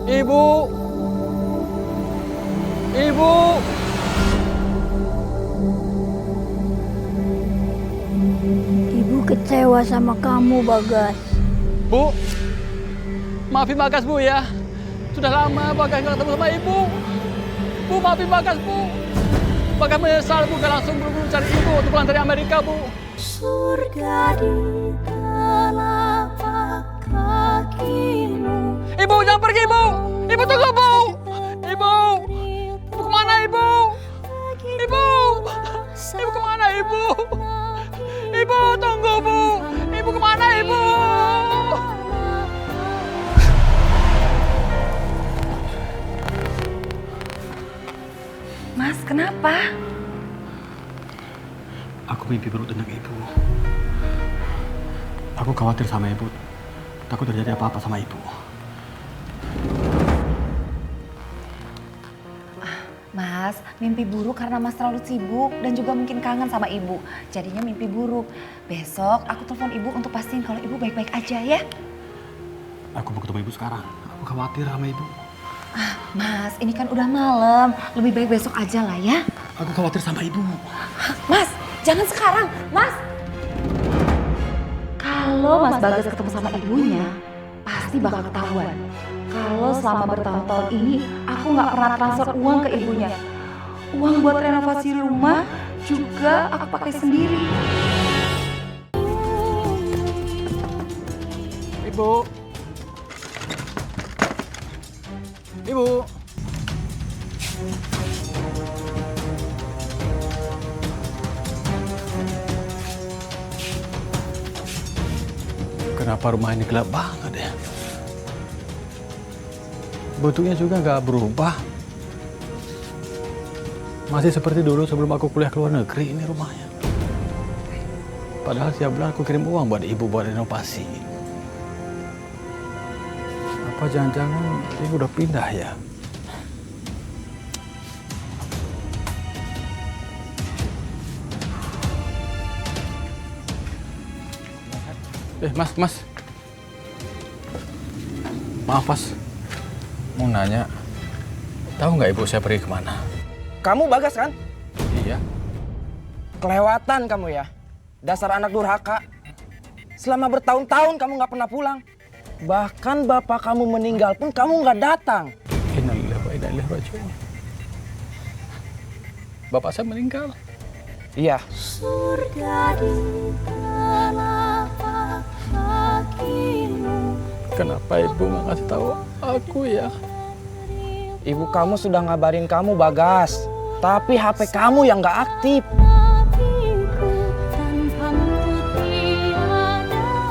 Ibu! Ibu! Ibu kecewa sama kamu, Bagas. Bu! Maafin Bagas, Bu ya. Sudah lama Bagas nggak ketemu sama Ibu. Bu, maafin Bagas, Bu. Bagas menyesal, Bu. Gak langsung buru-buru cari Ibu untuk pulang dari Amerika, Bu. Surga di telapak kakimu. Ibu, jangan pergi, Bu. Ibu, tunggu, Bu. Ibu. Ibu kemana, Ibu? Ibu. Ibu kemana, Ibu? Ibu, tunggu, Bu. Ibu kemana, Ibu? Mas, kenapa? Aku mimpi buruk tentang ibu. Aku khawatir sama ibu. Takut terjadi apa-apa sama ibu. Mas, mimpi buruk karena Mas terlalu sibuk dan juga mungkin kangen sama ibu. Jadinya mimpi buruk. Besok aku telepon ibu untuk pastiin kalau ibu baik-baik aja ya. Aku mau ketemu ibu sekarang. Aku khawatir sama ibu. Mas, ini kan udah malam. Lebih baik besok aja lah ya. Aku khawatir sama ibu. Mas, jangan sekarang. Mas. Kalau Mas Bagas ketemu sama ibunya, pasti bakal ketahuan. Kalau selama bertahun-tahun ini aku nggak pernah transfer uang ke ibunya. Uang buat renovasi rumah juga aku pakai sendiri. Ibu. Ibu. Kenapa rumah ini gelap banget ya? Bentuknya juga nggak berubah. Masih seperti dulu sebelum aku kuliah ke luar negeri ini rumahnya. Padahal setiap bulan aku kirim uang buat ibu buat renovasi. Apa jangan-jangan ibu udah pindah ya? Mas. Maaf, Mas. Mau nanya, tahu nggak ibu saya pergi kemana? Kamu Bagas kan? Iya. Kelewatan kamu ya. Dasar anak durhaka. Selama bertahun-tahun kamu nggak pernah pulang. Bahkan bapak kamu meninggal pun kamu nggak datang. Innalillahi wa inna ilaihi raji'un. Bapak saya meninggal. Iya. Surga di telapak kakimu. Kenapa ibu nggak ngasih tahu aku ya? Ibu kamu sudah ngabarin kamu Bagas. Tapi HP kamu yang nggak aktif.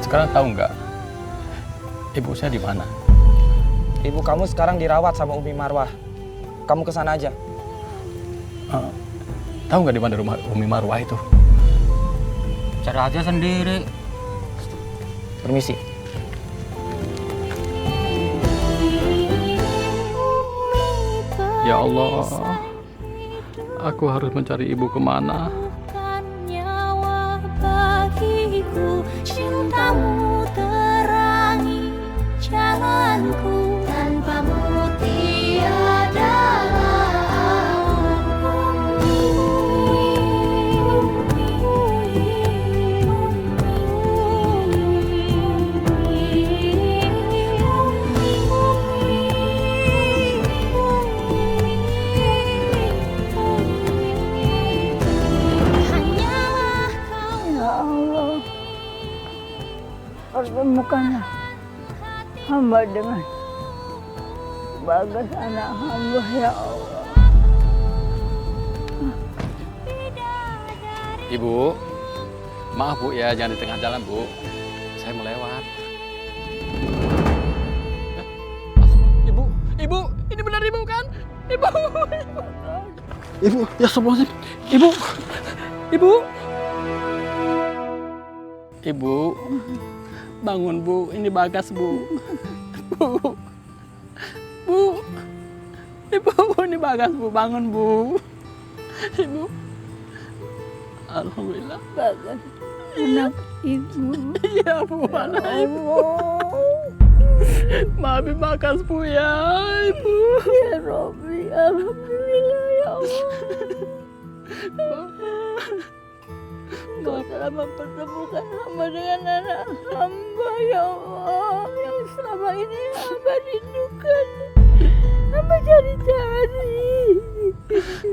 Sekarang tahu nggak? Ibu saya di mana? Ibu kamu sekarang dirawat sama Umi Marwah. Kamu kesana aja. Tahu nggak di mana rumah Umi Marwah itu? Cari aja sendiri. Permisi. Ya Allah, aku harus mencari ibu kemana? Nyawa bagiku, cintamu terangi jalanku, tanpamu tiada pertemukanlah hamba dengan Bagas anak hamba ya Allah. Ibu, maaf Bu ya, jangan di tengah jalan Bu. Saya mau lewat. Ibu, ini benar Ibu kan? Ibu. Ibu, ya semua sih. Ibu. Ibu, bangun Bu, ini Bagas Bu. Bu, Ibu, ini Bagas Bu, bangun Bu. Ibu, alhamdulillah. Bagas anak ibu. Iya Bu, anak Ibu. Allah. Maafin Bagas Bu ya, Ibu. Ya Robbi, alhamdulillah ya Allah. Kau telah mempertemukan hamba dengan anak hamba ya Allah, yang selama ini hamba rindukan, hamba cari-cari.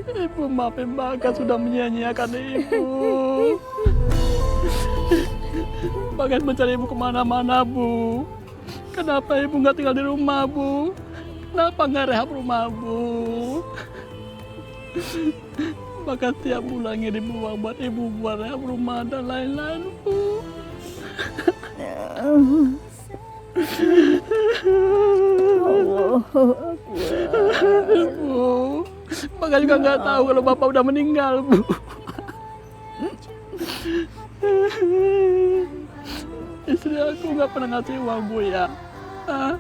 Ibu maafin Bagas sudah menyia-nyiakan Ibu. Bagas mencari Ibu kemana-mana Bu. Kenapa Ibu nggak tinggal di rumah Bu? Kenapa nggak rehab rumah Bu? Bahkan tiap bulan ngirim uang buat Ibu buat rehab rumah dan lain-lain Bu. Allah Bu, Bagas juga nggak tahu kalau Bapak udah meninggal Bu. Istri aku nggak pernah ngasih uang Bu ya. Hah?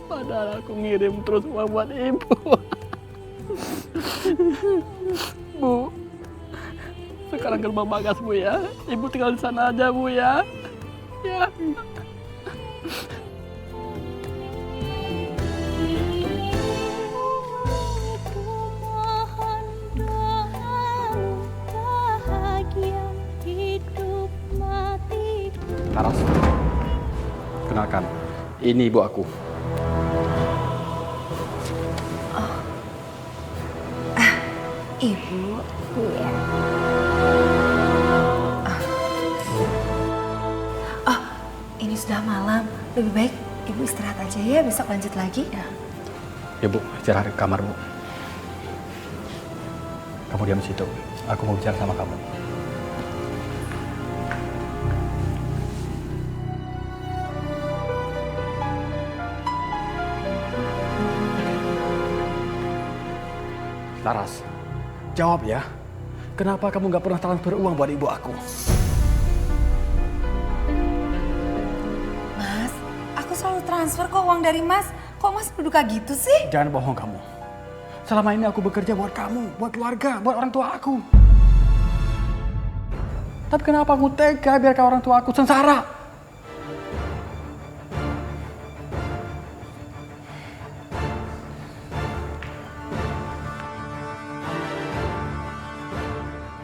Padahal aku ngirim terus uang buat Ibu. Bu, sekarang ke rumah Bagas Bu ya. Ibu tinggal di sana aja Bu ya. Ya. Laras, kenalkan, ini ibu aku. Ibu. ya. Oh, ini sudah malam. Lebih baik Ibu istirahat aja ya, besok lanjut lagi. Ya Bu, istirahat di kamar Bu. Kamu diam di situ, aku mau bicara sama kamu. Laras, jawab ya. Kenapa kamu nggak pernah transfer uang buat ibu aku? Mas, aku selalu transfer kok uang dari Mas. Kok Mas berduka gitu sih? Jangan bohong kamu. Selama ini aku bekerja buat kamu, buat keluarga, buat orang tua aku. Tapi kenapa aku tega biarkan orang tua aku sengsara?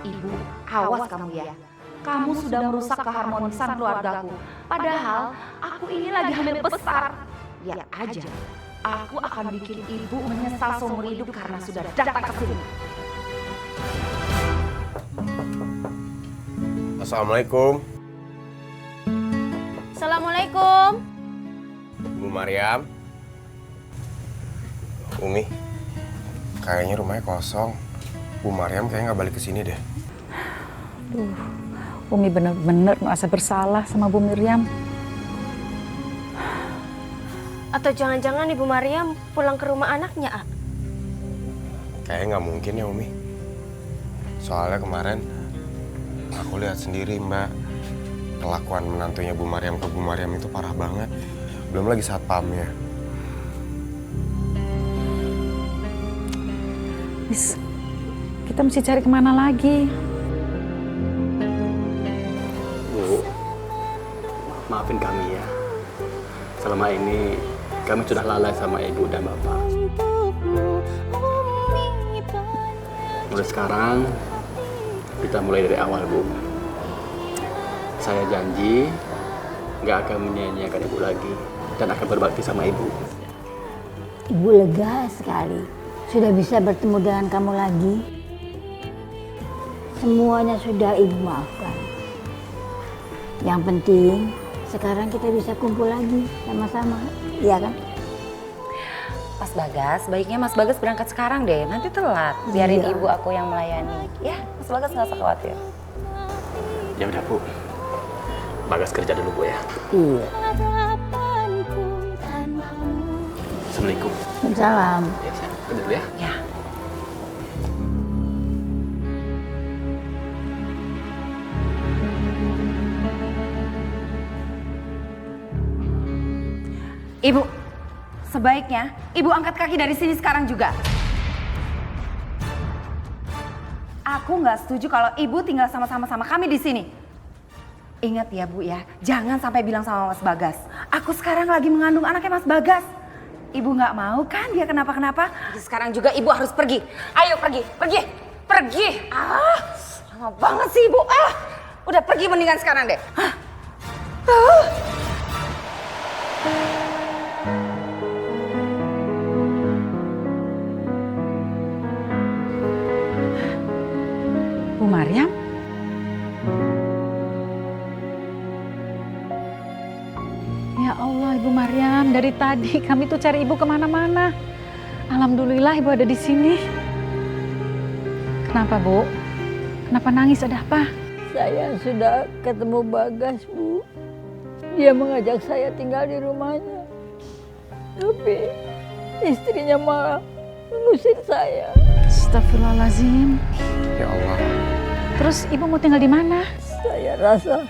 Ibu, awas kamu ya. Kamu sudah merusak keharmonisan keluargaku. Padahal aku ini lagi hamil besar. Lihat aja, aku akan bikin ibu menyesal seumur hidup karena sudah datang ke sini. Assalamualaikum, Assalamualaikum. Bu Mariam. Umi, kayaknya rumahnya kosong. Bu Mariam kayaknya nggak balik ke sini deh. Umi bener-bener merasa bersalah sama Bu Miriam. Atau jangan-jangan Ibu Mariam pulang ke rumah anaknya, A? Kayaknya nggak mungkin ya Umi. Soalnya kemarin aku lihat sendiri Mbak, kelakuan menantunya Bu Mariam ke Bu Mariam itu parah banget. Belum lagi satpamnya. Bis, kita mesti cari kemana lagi? Bu, maafin kami ya. Selama ini kami sudah lalai sama ibu dan bapak. Mulai sekarang, kita mulai dari awal, Bu. Saya janji nggak akan menyia-nyiakan ibu lagi dan akan berbakti sama ibu. Ibu lega sekali sudah bisa bertemu dengan kamu lagi. Semuanya sudah Ibu maafkan. Yang penting sekarang kita bisa kumpul lagi sama-sama, iya kan? Mas Bagas, baiknya Mas Bagas berangkat sekarang deh, nanti telat. Biarin Iya. ibu aku yang melayani. Ya, Mas Bagas nggak usah khawatir. Ya udah, Bu. Bagas kerja dulu, Bu ya. Iya. Assalamualaikum. Salam. Ya, saya kerja dulu ya. Ya. Ibu, sebaiknya Ibu angkat kaki dari sini sekarang juga. Aku nggak setuju kalau Ibu tinggal sama-sama kami di sini. Ingat ya Bu ya, jangan sampai bilang sama Mas Bagas. Aku sekarang lagi mengandung anaknya Mas Bagas. Ibu nggak mau kan dia kenapa-kenapa? Sekarang juga ibu harus pergi. Ayo pergi, pergi, pergi. Ah, lama banget sih ibu. Ah, udah pergi mendingan sekarang deh. Bu Maryam? Ya Allah, Ibu Maryam, dari tadi kami tuh cari Ibu kemana-mana. Alhamdulillah Ibu ada di sini. Kenapa, Bu? Kenapa nangis? Ada apa? Saya sudah ketemu Bagas, Bu. Dia mengajak saya tinggal di rumahnya. Tapi istrinya malah mengusir saya. Astagfirullahaladzim. Ya Allah. Terus Ibu mau tinggal di mana? Saya rasa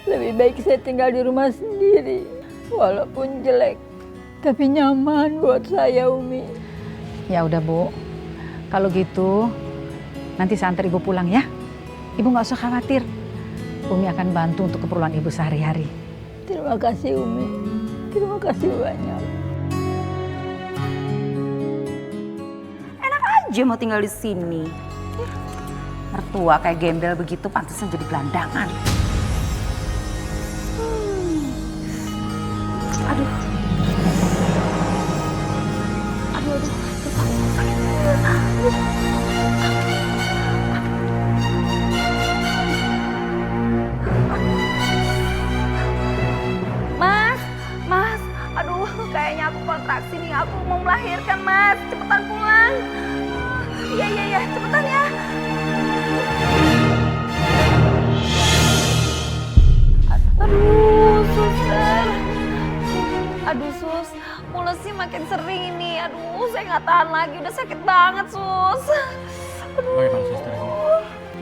lebih baik saya tinggal di rumah sendiri. Walaupun jelek, tapi nyaman buat saya, Umi. Ya udah, Bu. Kalau gitu, nanti saya antar Ibu pulang ya. Ibu nggak usah khawatir. Umi akan bantu untuk keperluan Ibu sehari-hari. Terima kasih, Umi. Terima kasih banyak. Enak aja mau tinggal di sini. Mertua kayak gembel begitu pantasnya jadi gelandangan. Aduh. Aduh, aduh. Mas, aduh, kayaknya aku kontraksi nih, aku mau melahirkan, Mas. Cepetan pulang. Iya, cepetan ya. Aduh, suster. Aduh, Sus, mulusnya makin sering ini. Aduh, saya nggak tahan lagi, udah sakit banget, Sus. Aduh. Bagaimana suster?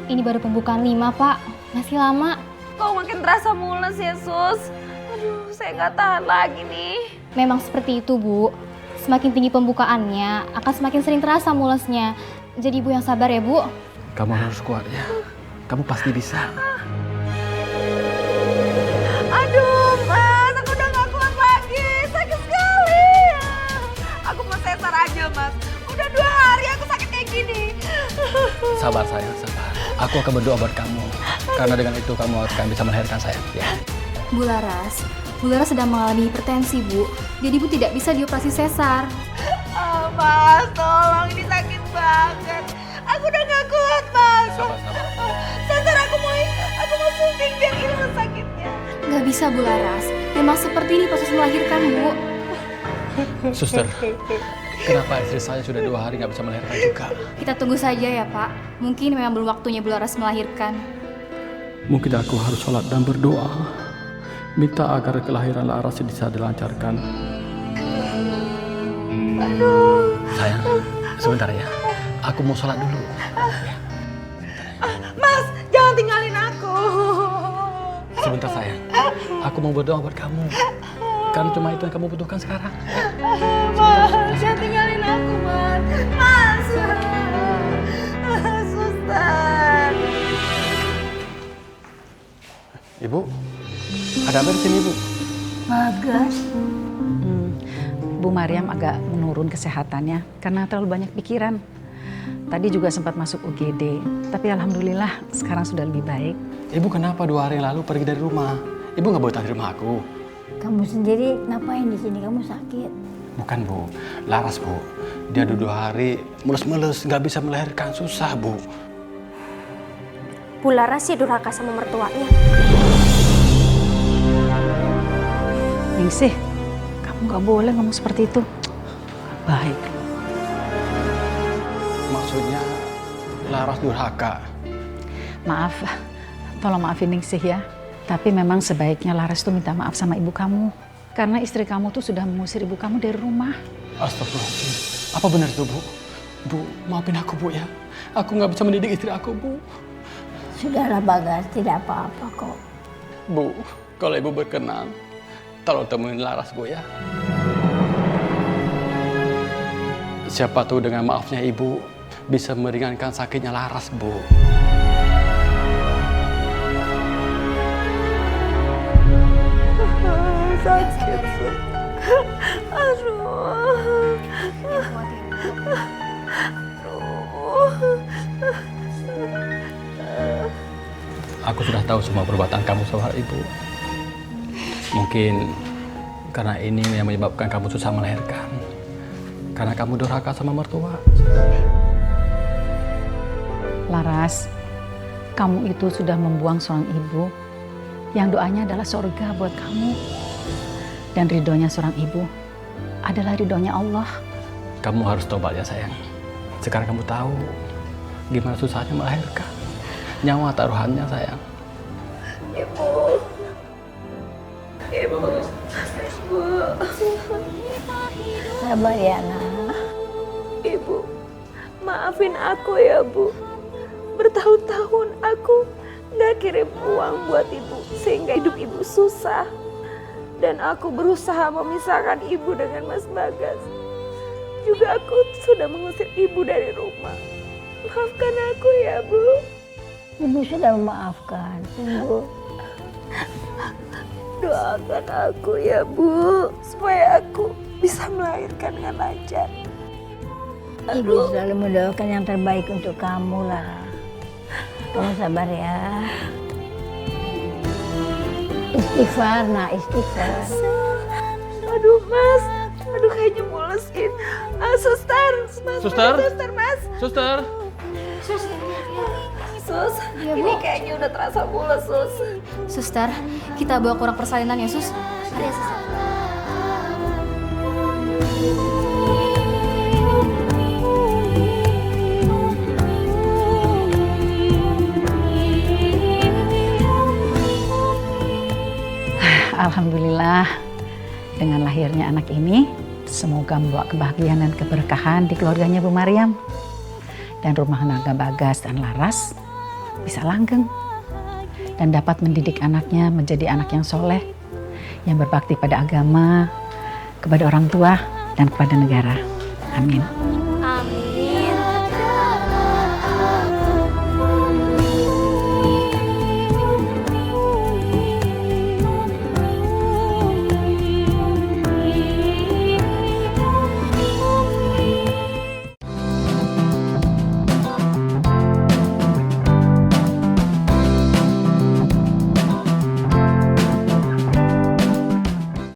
Ini baru pembukaan 5, Pak. Masih lama. Kok makin terasa mules ya, Sus? Aduh, saya nggak tahan lagi nih. Memang seperti itu, Bu. Semakin tinggi pembukaannya, akan semakin sering terasa mulesnya. Jadi Ibu yang sabar ya, Bu. Kamu harus kuat ya. Kamu pasti bisa. Aduh, Mas, aku udah gak kuat lagi. Sakit sekali. Aku mau sesar aja, Mas. Udah 2 hari aku sakit kayak gini. Sabar sayang, sabar. Aku akan berdoa buat kamu. Karena dengan itu kamu akan bisa melahirkan sayang. Ya. Bu Laras sedang mengalami hipertensi, Bu. Jadi Ibu tidak bisa dioperasi sesar. Oh, Mas, tolong, ini sakit banget. Aku udah gak kuat, Mas. Sabar. Sesar aku mau suntik biar hilang sakitnya. Nggak bisa, Bu Laras. Memang seperti ini proses melahirkan, Bu. Suster, kenapa istri saya sudah 2 hari nggak bisa melahirkan juga? Kita tunggu saja ya, Pak. Mungkin memang belum waktunya Bu Laras melahirkan. Mungkin aku harus sholat dan berdoa. Minta agar kelahiran Laras bisa dilancarkan. Aduh. Sayang, sebentar ya. Aku mau sholat dulu. Mas, jangan tinggalin aku. Sebentar sayang. Aku mau berdoa buat kamu. Kan cuma itu yang kamu butuhkan sekarang. Mas, jangan tinggalin aku, Mas. Mas. Suster. Ibu, ada apa di sini, Bu? Bagas. Bu Maryam agak menurun kesehatannya karena terlalu banyak pikiran. Tadi juga sempat masuk UGD, tapi alhamdulillah sekarang sudah lebih baik. Ibu kenapa 2 hari yang lalu pergi dari rumah? Ibu nggak boleh tahu di rumah aku. Kamu sendiri ngapain di sini? Kamu sakit? Bukan, Bu. Laras, Bu. Dia 2 hari mulus-mulus, nggak bisa melahirkan, susah, Bu. Bu Laras sih durhaka sama mertuanya. Ningsih, kamu nggak boleh ngomong seperti itu. Baik. Maksudnya Laras durhaka. Maaf, tolong maafin Ningsih ya. Tapi memang sebaiknya Laras tuh minta maaf sama ibu kamu. Karena istri kamu tuh sudah mengusir ibu kamu dari rumah. Astagfirullahaladzim. Apa benar itu, Bu? Bu, maafin aku, Bu ya. Aku nggak bisa mendidik istri aku, Bu. Sudahlah Bagas, tidak apa-apa kok. Bu, kalau Ibu berkenan, tolong temuin Laras, Bu ya. Siapa tahu dengan maafnya Ibu bisa meringankan sakitnya Laras, Bu. sakit. Aduh. Aku sudah tahu semua perbuatan kamu soal ibu. Mungkin karena ini yang menyebabkan kamu susah melahirkan. Karena kamu durhaka sama mertua. Laras, kamu itu sudah membuang seorang ibu yang doanya adalah surga buat kamu. Dan ridhonya seorang ibu adalah ridhonya Allah. Kamu harus tobat ya sayang. Sekarang kamu tahu gimana susahnya melahirkan. Nyawa taruhannya sayang. Ibu. Sabar ya nak. Ibu, maafin aku ya Bu. Bertahun-tahun aku nggak kirim uang buat ibu sehingga hidup ibu susah. Dan aku berusaha memisahkan ibu dengan Mas Bagas. Juga aku sudah mengusir ibu dari rumah. Maafkan aku ya Bu. Ibu sudah memaafkan, Ibu. Doakan aku ya Bu, supaya aku bisa melahirkan dengan lancar. Ibu selalu mendoakan yang terbaik untuk kamu lah. Kamu sabar ya. Istighfar, nah istighfar. Aduh Mas, aduh kayaknya muleskin. Suster, Mas. Suster? Suster, Mas. Suster. Sus, ini kayaknya udah terasa mules, Sus. Suster, kita bawa ke ruang persalinan ya, Sus. Ada, Sus. Alhamdulillah, dengan lahirnya anak ini, semoga membawa kebahagiaan dan keberkahan di keluarganya Bu Maryam. Dan rumah tangga Bagas dan Laras bisa langgeng. Dan dapat mendidik anaknya menjadi anak yang soleh, yang berbakti pada agama, kepada orang tua, dan kepada negara. Amin.